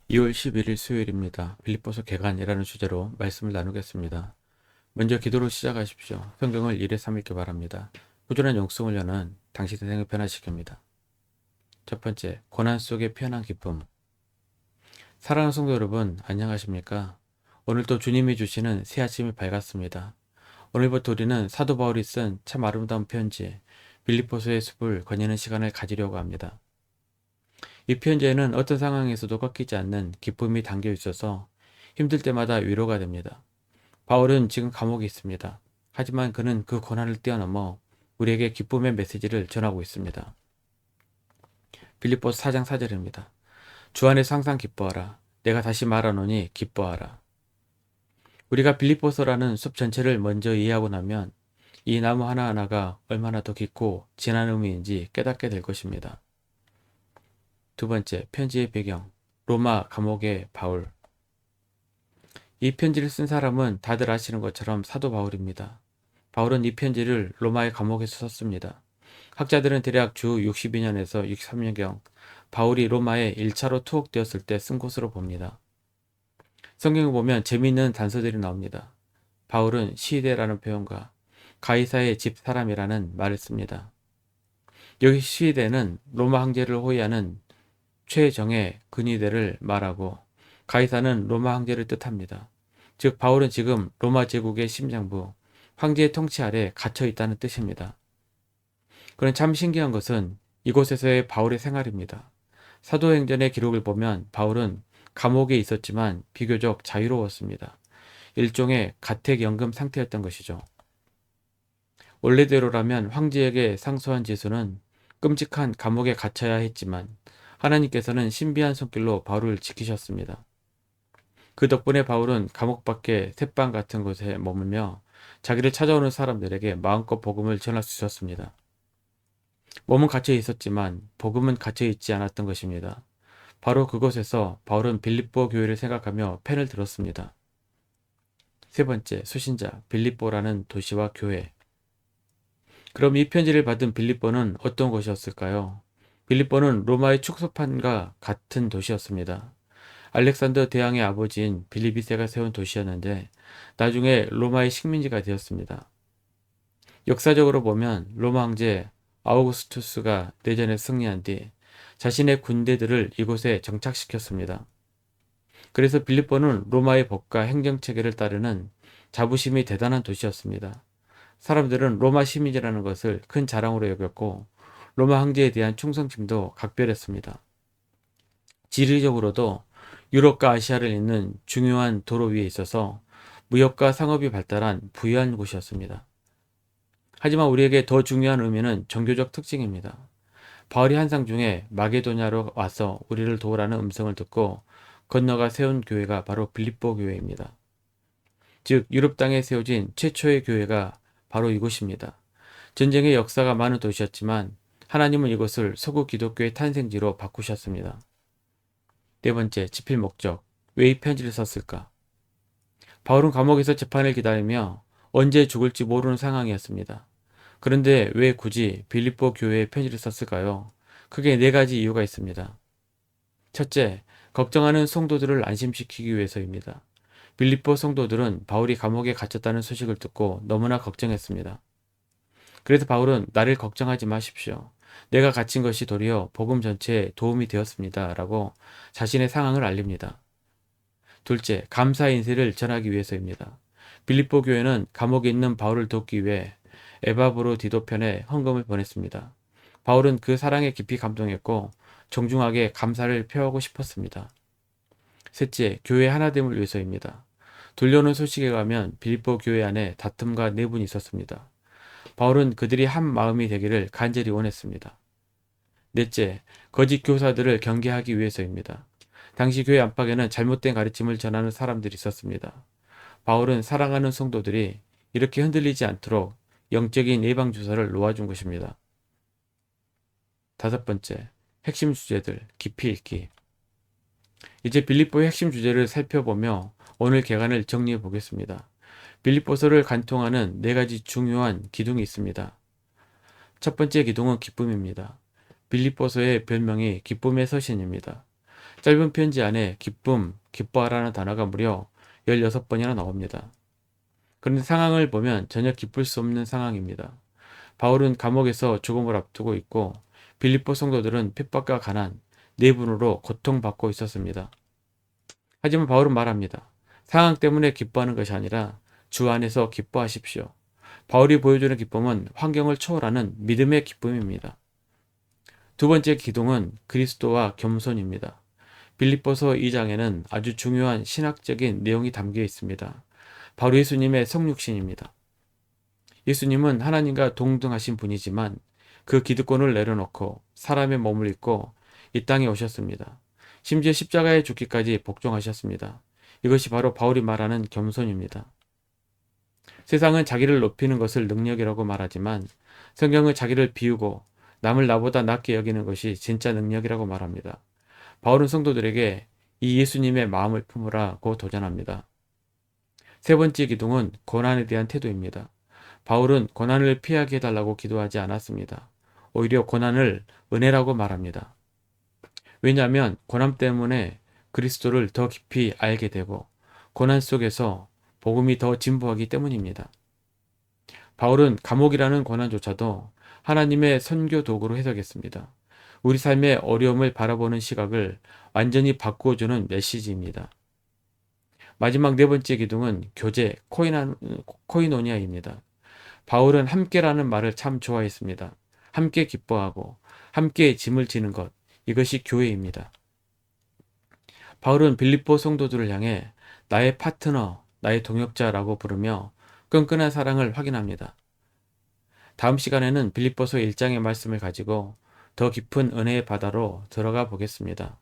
2월 11일 수요일입니다. 빌립보서 개간이라는 주제로 말씀을 나누겠습니다. 먼저 기도로 시작하십시오. 성경을 1회 3읽기 바랍니다. 꾸준한 영성을 여는 당신 인생을 변화시킵니다. 첫 번째, 고난 속의 편한 기쁨. 사랑하는 성도 여러분, 안녕하십니까? 오늘도 주님이 주시는 새 아침이 밝았습니다. 오늘부터 우리는 사도 바울이 쓴 참 아름다운 편지, 빌립보서의 숲을 거니는 시간을 가지려고 합니다. 이 편지에는 어떤 상황에서도 꺾이지 않는 기쁨이 담겨 있어서 힘들 때마다 위로가 됩니다. 바울은 지금 감옥에 있습니다. 하지만 그는 그 고난을 뛰어넘어 우리에게 기쁨의 메시지를 전하고 있습니다. 빌립보서 4장 4절입니다. 주 안에서 항상 기뻐하라. 내가 다시 말하노니 기뻐하라. 우리가 빌립보서라는 숲 전체를 먼저 이해하고 나면 이 나무 하나하나가 얼마나 더 깊고 진한 의미인지 깨닫게 될 것입니다. 두 번째, 편지의 배경. 로마 감옥의 바울. 이 편지를 쓴 사람은 다들 아시는 것처럼 사도 바울입니다. 바울은 이 편지를 로마의 감옥에서 썼습니다. 학자들은 대략 주 62년에서 63년경 바울이 로마에 1차로 투옥되었을 때 쓴 것으로 봅니다. 성경을 보면 재미있는 단서들이 나옵니다. 바울은 시대라는 표현과 가이사의 집 사람이라는 말을 씁니다. 여기 시대는 로마 황제를 호위하는 최정예 근위대를 말하고 가이사는 로마 황제를 뜻합니다. 즉 바울은 지금 로마 제국의 심장부 황제의 통치 아래 갇혀 있다는 뜻입니다. 그런 참 신기한 것은 이곳에서의 바울의 생활입니다. 사도행전의 기록을 보면 바울은 감옥에 있었지만 비교적 자유로웠습니다. 일종의 가택연금 상태였던 것이죠. 원래대로라면 황제에게 상소한 지수는 끔찍한 감옥에 갇혀야 했지만 하나님께서는 신비한 손길로 바울을 지키셨습니다. 그 덕분에 바울은 감옥 밖의 새방 같은 곳에 머물며 자기를 찾아오는 사람들에게 마음껏 복음을 전할 수 있었습니다. 몸은 갇혀 있었지만 복음은 갇혀 있지 않았던 것입니다. 바로 그곳에서 바울은 빌립보 교회를 생각하며 펜을 들었습니다. 세 번째, 수신자 빌립보라는 도시와 교회. 그럼 이 편지를 받은 빌립보는 어떤 곳이었을까요? 빌립보는 로마의 축소판과 같은 도시였습니다. 알렉산더 대왕의 아버지인 빌리비세가 세운 도시였는데 나중에 로마의 식민지가 되었습니다. 역사적으로 보면 로마 황제 아우구스투스가 내전에 승리한 뒤 자신의 군대들을 이곳에 정착시켰습니다. 그래서 빌립보는 로마의 법과 행정체계를 따르는 자부심이 대단한 도시였습니다. 사람들은 로마 시민이라는 것을 큰 자랑으로 여겼고 로마 황제에 대한 충성심도 각별했습니다. 지리적으로도 유럽과 아시아를 잇는 중요한 도로 위에 있어서 무역과 상업이 발달한 부유한 곳이었습니다. 하지만 우리에게 더 중요한 의미는 종교적 특징입니다. 바울이 환상 중에 마게도냐로 와서 우리를 도우라는 음성을 듣고 건너가 세운 교회가 바로 빌립보 교회입니다. 즉 유럽 땅에 세워진 최초의 교회가 바로 이곳입니다. 전쟁의 역사가 많은 도시였지만 하나님은 이곳을 서구 기독교의 탄생지로 바꾸셨습니다. 네 번째, 집필 목적. 왜 이 편지를 썼을까? 바울은 감옥에서 재판을 기다리며 언제 죽을지 모르는 상황이었습니다. 그런데 왜 굳이 빌립보 교회에 편지를 썼을까요? 크게 네 가지 이유가 있습니다. 첫째, 걱정하는 성도들을 안심시키기 위해서입니다. 빌립보 성도들은 바울이 감옥에 갇혔다는 소식을 듣고 너무나 걱정했습니다. 그래서 바울은 나를 걱정하지 마십시오. 내가 갇힌 것이 도리어 복음 전체에 도움이 되었습니다. 라고 자신의 상황을 알립니다. 둘째, 감사 인사를 전하기 위해서입니다. 빌립보 교회는 감옥에 있는 바울을 돕기 위해 에바브로디도 편에 헌금을 보냈습니다. 바울은 그 사랑에 깊이 감동했고 정중하게 감사를 표하고 싶었습니다. 셋째, 교회 하나됨을 위해서입니다. 들려오는 소식에 가면 빌립보 교회 안에 다툼과 내분이 있었습니다. 바울은 그들이 한 마음이 되기를 간절히 원했습니다. 넷째, 거짓 교사들을 경계하기 위해서입니다. 당시 교회 안팎에는 잘못된 가르침을 전하는 사람들이 있었습니다. 바울은 사랑하는 성도들이 이렇게 흔들리지 않도록 영적인 예방주사를 놓아준 것입니다. 다섯 번째, 핵심 주제들 깊이 읽기. 이제 빌립보의 핵심 주제를 살펴보며 오늘 개간을 정리해 보겠습니다. 빌립보서를 관통하는 네 가지 중요한 기둥이 있습니다. 첫 번째 기둥은 기쁨입니다. 빌립보서의 별명이 기쁨의 서신입니다. 짧은 편지 안에 기쁨, 기뻐하라는 단어가 무려 16번이나 나옵니다. 그런데 상황을 보면 전혀 기쁠 수 없는 상황입니다. 바울은 감옥에서 죽음을 앞두고 있고 빌립보 성도들은 핍박과 가난, 내분으로 고통받고 있었습니다. 하지만 바울은 말합니다. 상황 때문에 기뻐하는 것이 아니라 주 안에서 기뻐하십시오. 바울이 보여주는 기쁨은 환경을 초월하는 믿음의 기쁨입니다. 두 번째 기둥은 그리스도와 겸손입니다. 빌립보서 2장에는 아주 중요한 신학적인 내용이 담겨 있습니다. 바로 예수님의 성육신입니다. 예수님은 하나님과 동등하신 분이지만 그 기득권을 내려놓고 사람의 몸을 입고 이 땅에 오셨습니다. 심지어 십자가에 죽기까지 복종하셨습니다. 이것이 바로 바울이 말하는 겸손입니다. 세상은 자기를 높이는 것을 능력이라고 말하지만 성경은 자기를 비우고 남을 나보다 낮게 여기는 것이 진짜 능력이라고 말합니다. 바울은 성도들에게 이 예수님의 마음을 품으라고 도전합니다. 세 번째 기둥은 고난에 대한 태도입니다. 바울은 고난을 피하게 해달라고 기도하지 않았습니다. 오히려 고난을 은혜라고 말합니다. 왜냐하면 고난 때문에 그리스도를 더 깊이 알게 되고 고난 속에서 복음이 더 진보하기 때문입니다. 바울은 감옥이라는 고난조차도 하나님의 선교 도구로 해석했습니다. 우리 삶의 어려움을 바라보는 시각을 완전히 바꾸어주는 메시지입니다. 마지막 네 번째 기둥은 교제, 코이노니아입니다. 바울은 함께라는 말을 참 좋아했습니다. 함께 기뻐하고 함께 짐을 지는 것, 이것이 교회입니다. 바울은 빌립보 성도들을 향해 나의 파트너, 나의 동역자라고 부르며 끈끈한 사랑을 확인합니다. 다음 시간에는 빌립보서 1장의 말씀을 가지고 더 깊은 은혜의 바다로 들어가 보겠습니다.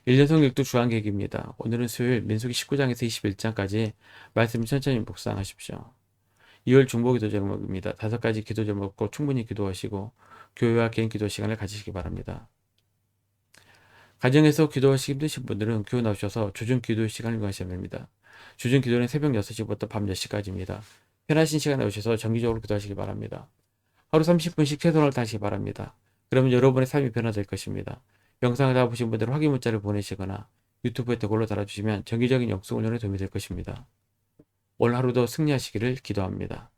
1년성 읽도 주안객입니다. 오늘은 수요일 민수기 19장에서 21장까지 말씀 천천히 묵상하십시오. 2월 중보 기도 제목입니다. 5가지 기도 제목으로 충분히 기도하시고 교회와 개인 기도 시간을 가지시기 바랍니다. 가정에서 기도하시기 힘드신 분들은 교회 나오셔서 주중 기도 시간을 가셔야 됩니다. 주중 기도는 새벽 6시부터 밤 10시까지입니다. 편하신 시간에 오셔서 정기적으로 기도하시기 바랍니다. 하루 30분씩 최선을 다하시기 바랍니다. 그러면 여러분의 삶이 변화될 것입니다. 영상을 다 보신 분들은 확인 문자를 보내시거나 유튜브에 댓글로 달아주시면 정기적인 영성 훈련에 도움이 될 것입니다. 오늘 하루도 승리하시기를 기도합니다.